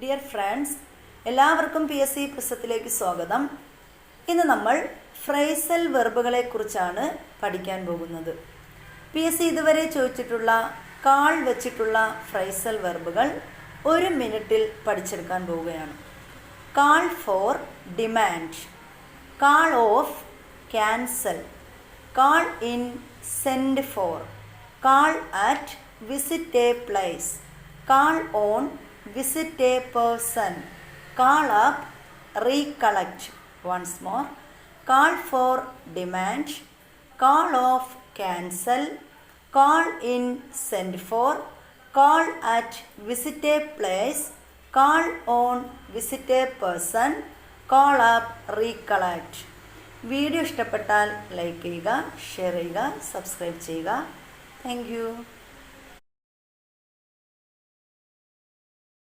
Dear friends, എല്ലാവർക്കും PSC പുസ്തകത്തിലേക്ക് സ്വാഗതം. ഇന്ന് നമ്മൾ ഫ്രേസൽ വെർബുകളെ കുറിച്ചാണ് പഠിക്കാൻ പോകുന്നത്. PSC ഇതുവരെ ചോദിച്ചിട്ടുള്ള കാൾ വെച്ചിട്ടുള്ള ഫ്രേസൽ വെർബുകൾ 1 മിനിറ്റിൽ പഠിച്ചെടുക്കാൻ പോവുകയാണ്. Call for demand, call off cancel, call in send for, call at visit a place, call on visit a person, call up, recollect. Once more, call for demand, call off cancel, call in send for, call at visit a place, call on visit a person, call up, recollect. Video ഇഷ്ടപ്പെട്ടാൽ like ചെയ്യുക, share ചെയ്യുക, subscribe ചെയ്യുക. Thank you.